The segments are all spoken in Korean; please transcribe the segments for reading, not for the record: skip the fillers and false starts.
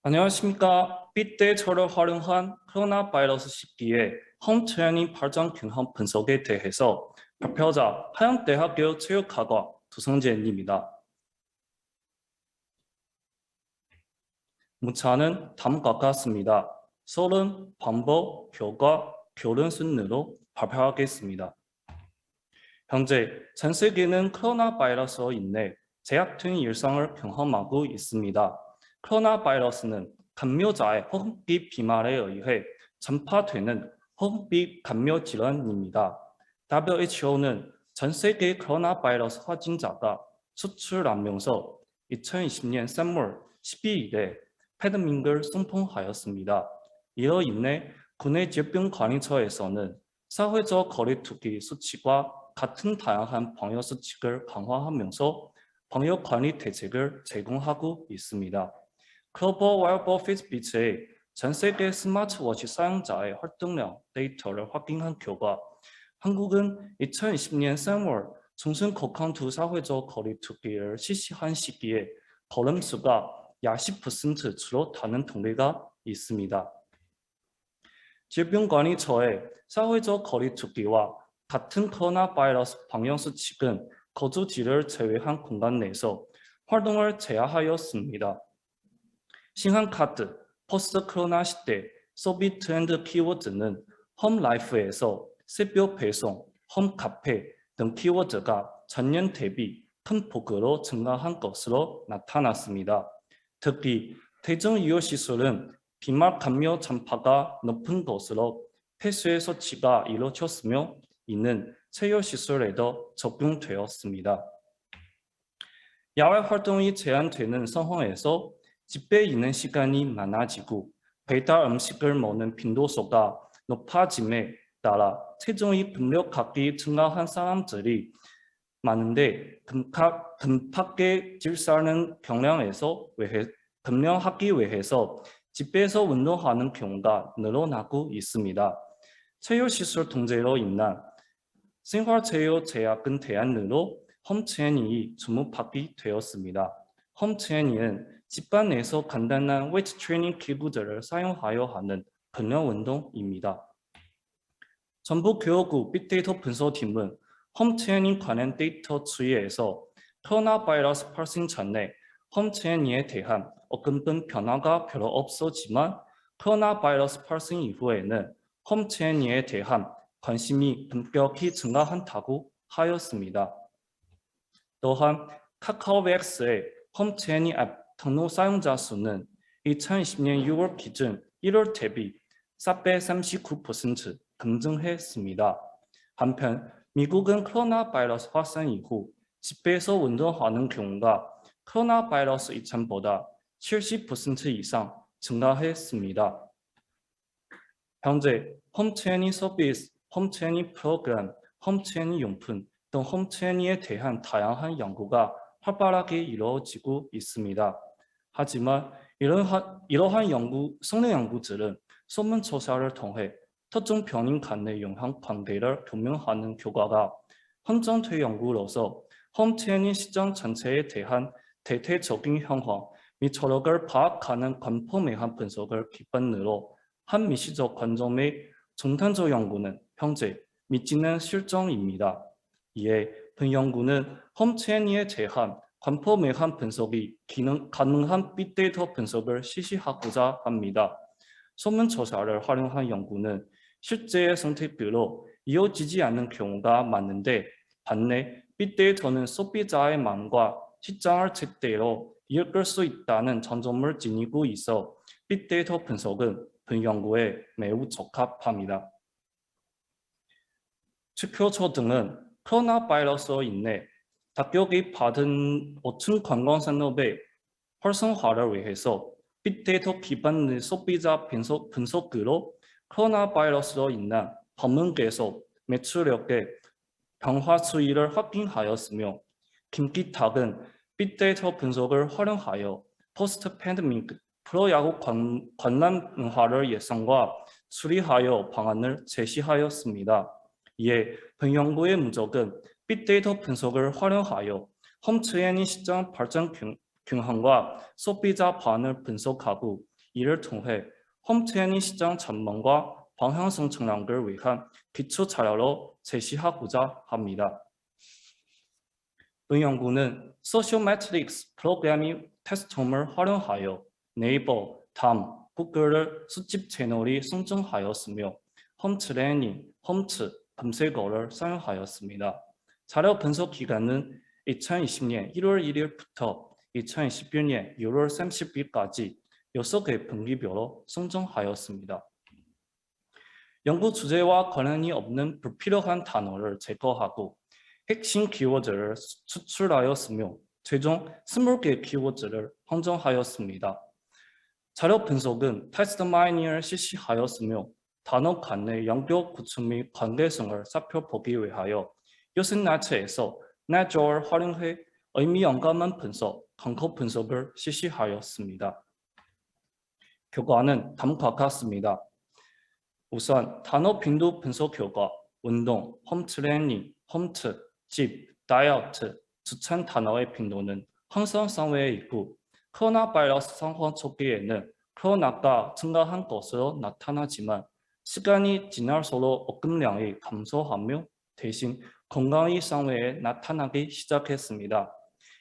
안녕하십니까. 빅데이터를 활용한 코로나 바이러스 시기에 홈트레이닝 발전 균형 분석에 대해서 발표자 하영대학교 체육학과 두성재님입니다. 문자는 다음과 같습니다. 서른, 방법, 결과, 결론 순으로 발표하겠습니다. 현재 전 세계는 코로나 바이러스로 인해 제약된 일상을 경험하고 있습니다. 코로나 바이러스는 감염자의 호흡기 비말에 의해 전파되는 호흡기 감염 질환입니다. WHO는 전 세계 코로나 바이러스 확진자가 수출하면서 2020년 3월 12일에 패드밍을 선포하였습니다. 이로 인해 국내 질병관리처에서는 사회적 거리두기 수칙과 같은 다양한 방역 수칙을 강화하면서 방역 관리 대책을 제공하고 있습니다. 글로벌 웨어러블 피트비트의 전 세계 스마트워치 사용자의 활동량 데이터를 확인한 결과 한국은 2020년 3월 중순 국한투 사회적 거리두기를 실시한 시기에 걸음수가 약 10% 줄어드는 통계가 있습니다. 질병관리처의 사회적 거리두기와 같은 코로나 바이러스 방역 수칙은 거주지를 제외한 공간 내에서 활동을 제한하였습니다. 신한카드, 포스트 코로나 시대 소비 트렌드 키워드는 홈라이프에서 새벽 배송, 홈카페 등 키워드가 전년 대비 큰 폭으로 증가한 것으로 나타났습니다. 특히 대중의료시설은 비말 감염 전파가 높은 것으로 폐쇄 조치가 이루어졌으며 이는 체육시설에도 적용되었습니다. 야외 활동이 제한되는 상황에서 집에 있는 시간이 많아지고 배달 음식을 먹는 빈도수가 높아짐에 따라 체중이 급격하게 증가한 사람들이 많은데 금팍계 질사하는 경량하기 위해서 집에서 운동하는 경우가 늘어나고 있습니다. 체육시설 통제로 인한 생활체육 제약은 대안으로 홈트레이닝이 주목받게 되었습니다. 홈트레이닝은 집안 내에서 간단한 웨이트 트레이닝 기구들을 사용하여 하는 근력 운동입니다. 전북교육부 빅데이터 분석팀은 홈트레이닝 관련 데이터 추이에서 코로나 바이러스 발생 전에 홈트레이닝에 대한 어떤 변화가 별로 없었지만 코로나 바이러스 발생 이후에는 홈트레이닝에 대한 관심이 급격히 증가한다고 하였습니다. 또한 카카오엑스의 홈트레이닝 앱 등록 사용자 수는 2020년 6월 기준 1월 대비 439% 급증했습니다. 한편 미국은 코로나 바이러스 확산 이후 집에서 운동하는 경우가 코로나 바이러스 이전보다 70% 이상 증가했습니다. 현재 홈트레이닝 서비스, 홈트레이닝 프로그램, 홈트레이닝 용품 등 홈트레이닝에 대한 다양한 연구가 활발하게 이루어지고 있습니다. 하지만 이러한 성능 연구들은 설문조사를 통해 특정 병인 간의 영향 관계를 규명하는 결과가 한정된 연구로서 홈트레이닝 시장 전체에 대한 대체적인 현황 및 저력을 파악하는 관포매한 분석을 기반으로 한 미시적 관점의 중탄적 연구는 현재 미지는 실정입니다. 이에 본 연구는 홈트레이닝에 대한 관포매한 분석이 가능한 빅데이터 분석을 실시하고자 합니다. 설문조사를 활용한 연구는 실제의 선택으로 이어지지 않는 경우가 많은데 반대 빅데이터는 소비자의 마음과 시장을 제대로 이끌 수 있다는 장점을 지니고 있어 빅데이터 분석은 본 연구에 매우 적합합니다. 축표처 등은 코로나 바이러스로 인해 타격이 받은 5층 관광산업의 활성화를 위해서 빅데이터 기반의 소비자 분석으로 코로나 바이러스로 인한 방문객 매출력의 변화 추이를 확인하였으며 김기탁은 빅데이터 분석을 활용하여 포스트 팬데믹 프로야구 관람 문화를 예상과 수리하여 방안을 제시하였습니다. 이에 본 연구의 목적은 빅데이터 분석을 활용하여 홈트레이닝 시장 발전 균형과 소비자 반응을 분석하고 이를 통해 홈트레이닝 시장 전망과 방향성 전환을 위한 기초 자료로 제시하고자 합니다. 본 연구는 소셜 매트릭스 프로그래밍 테스트홈을 활용하여 네이버, 담, 구글을 수집 채널이 선정하였으며 홈트레이닝, 홈트 검색어를 사용하였습니다. 자료 분석 기간은 2020년 1월 1일부터 2021년 6월 30일까지 6개 분기별로 선정하였습니다. 연구 주제와 관련이 없는 불필요한 단어를 제거하고 핵심 키워드를 추출하였으며 최종 20개 키워드를 선정하였습니다. 자료 분석은 테스트 마이닝을 실시하였으며 단어 간의 연결 구축 및 관계성을 살펴보기 위하여 요슨나츠에서 나조를 활용해 의미 연관만 분석, 광고 분석을 실시하였습니다. 결과는 다음과 같습니다. 우선 단어 빈도 분석 결과, 운동, 홈트레이닝, 홈트, 집, 다이어트, 추천 단어의 빈도는 항상 상위에 있고 코로나 바이러스 상황 초기에는 코로나가 증가한 것으로 나타나지만 시간이 지날수록 언급량이 감소하며 대신 건강이 상위에 나타나기 시작했습니다.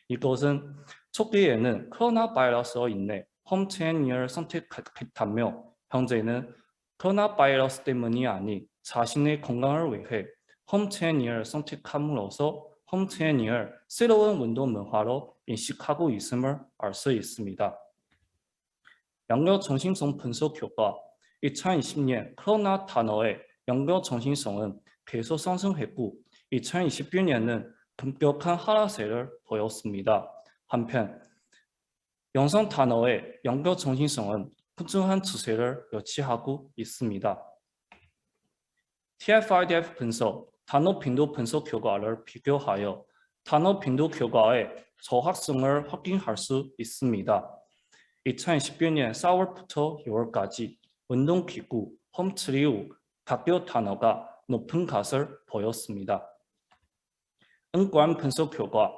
이것은 초기에는 코로나 바이러스로 인해 홈트레이닝을 선택했다며 현재는 코로나 바이러스 때문이 아닌 자신의 건강을 위해 홈트레이닝을 선택함으로써 홈트레이닝을 새로운 운동 문화로 인식하고 있음을 알 수 있습니다. 연결 정신성 분석 결과 2020년 코로나 단어의 연결 정신성은 계속 상승했고 2021년은 급격한 하락세를 보였습니다. 한편 영상 단어의 연결 정신성은 꾸준한 추세를 유지하고 있습니다. TF-IDF 분석, 단어 빈도 분석 결과를 비교하여 단어 빈도 결과의 저하성을 확인할 수 있습니다. 2011년 4월부터 6월까지 운동기구, 홈트리우, 각교 단어가 높은 값을 보였습니다. 응관 분석 결과,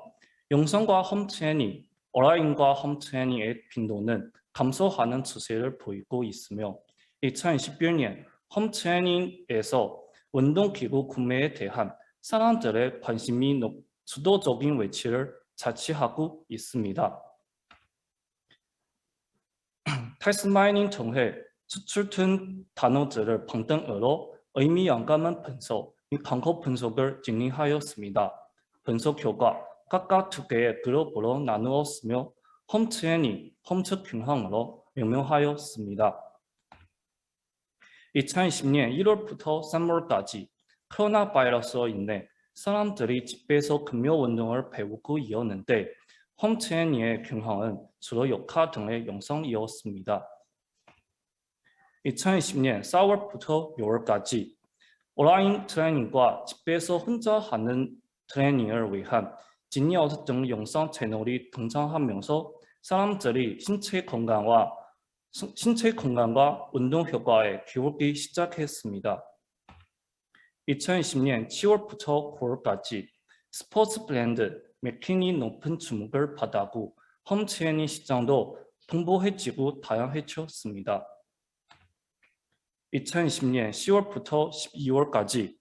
영상과 홈트레이닝, 온라인과 홈트레이닝의 빈도는 감소하는 추세를 보이고 있으며 2011년 홈트레이닝에서 운동기구 구매에 대한 사람들의 관심이 주도적인 위치를 차지하고 있습니다. 테스트 마이닝 통해 추출된 단어들을 방등으로 의미 연관만 분석 및 광고 분석을 진행하였습니다. 분석 결과 각각 두 개의 그룹으로 나누었으며 홈트레이닝, 홈트 균형으로 명명하였습니다. 2020년 1월부터 3월까지 코로나 바이러스로 인해 사람들이 집에서 근력 운동을 배우고 있었는데 홈트레이닝의 균형은 주로 역할 등의 영상이었습니다. 2020년 4월부터 6월까지 온라인 트레이닝과 집에서 혼자 하는 트레이닝을 위한 지니어스 등 영상 채널이 등장하면서 사람들이 신체 건강과 운동 효과에 기울기 시작했습니다. 2020년 10월부터 9월까지 스포츠 브랜드 맥킨이 높은 주목을 받았고 홈트레이닝 시장도 풍부해지고 다양해졌습니다. 2020년 10월부터 12월까지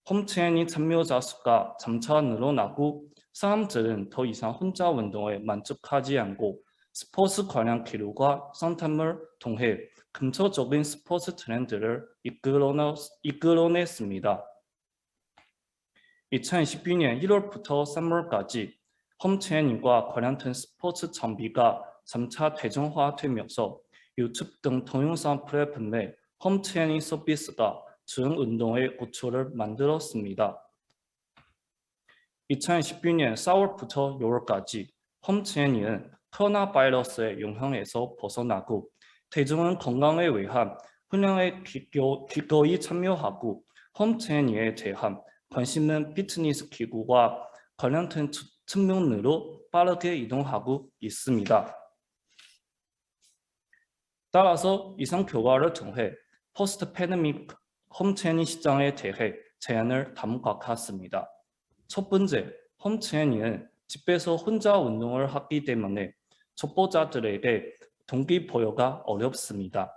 홈트레이닝 참여자 수가 점차 늘어나고 사람들은 더 이상 혼자 운동에 만족하지 않고 스포츠 관련 기록과 상담을 통해 근처적인 스포츠 트렌드를 이끌어냈습니다. 2012년 1월부터 3월까지 홈트레이닝과 관련된 스포츠 장비가 점차 대중화되면서 유튜브 등 동영상 플랫폼의 홈트레이닝 서비스가 중 운동의 고초를 만들었습니다. 2012년 4월부터 6월까지 홈트레이닝은 코로나 바이러스의 영향에서 벗어나고 대중은 건강에 위한 훈련에 기꺼이 참여하고 홈트레이닝에 대한 관심은 피트니스 기구와 관련된 측면으로 빠르게 이동하고 있습니다. 따라서 이상 결과를 통해 포스트 패데믹 홈트레이닝 시장에 대해 제안을 다음과 같습니다. 첫 번째, 홈트레이닝은 집에서 혼자 운동을 하기 때문에 초보자들에게 동기부여가 어렵습니다.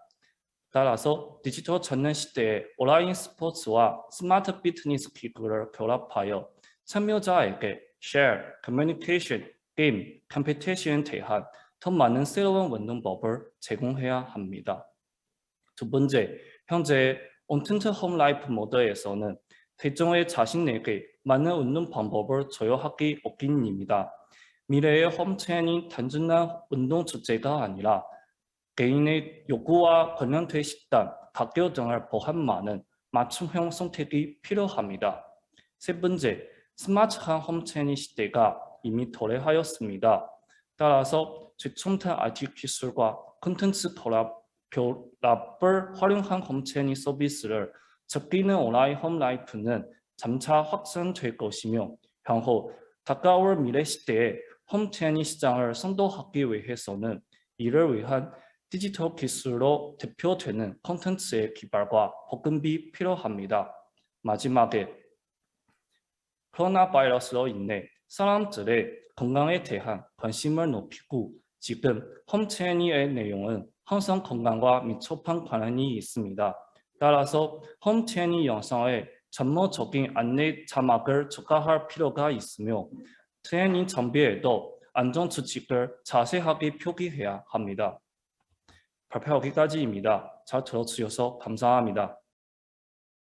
따라서 디지털 전환 시대에 온라인 스포츠와 스마트 피트니스 기구를 결합하여 참여자에게 쉐어, 커뮤니케이션, 게임, 컴피티션에 대한 더 많은 새로운 운동법을 제공해야 합니다. 두 번째, 현재 온텐트 홈라이프 모드에서는 대중의 자신에게 많은 운동 방법을 조여하기 어렵습니다. 미래의 홈체인이 단순한 운동 주제가 아니라 개인의 요구와 관련된 식단, 가격 등을 포함하는 맞춤형 선택이 필요합니다. 세 번째, 스마트한 홈체인 시대가 이미 도래하였습니다. 따라서 최첨단 IT 기술과 콘텐츠 결합을 활용한 홈체인 서비스를 즐기는 온라인 홈라이프는 점차 확산될 것이며 향후 다가올 미래 시대에 홈체인 시장을 선도하기 위해서는 이를 위한 디지털 기술로 대표되는 콘텐츠의 개발과 보급이 필요합니다. 마지막에 코로나 바이러스로 인해 사람들의 건강에 대한 관심을 높이고 지금 홈체인의 내용은 항상 건강과 밀접한 관련이 있습니다. 따라서 홈체인 영상에 전문적인 안내 자막을 추가할 필요가 있으며 트레이닝 장비에도 안전수칙을 자세하게 표기해야 합니다. 발표 여기까지입니다. 잘 들어주셔서 감사합니다.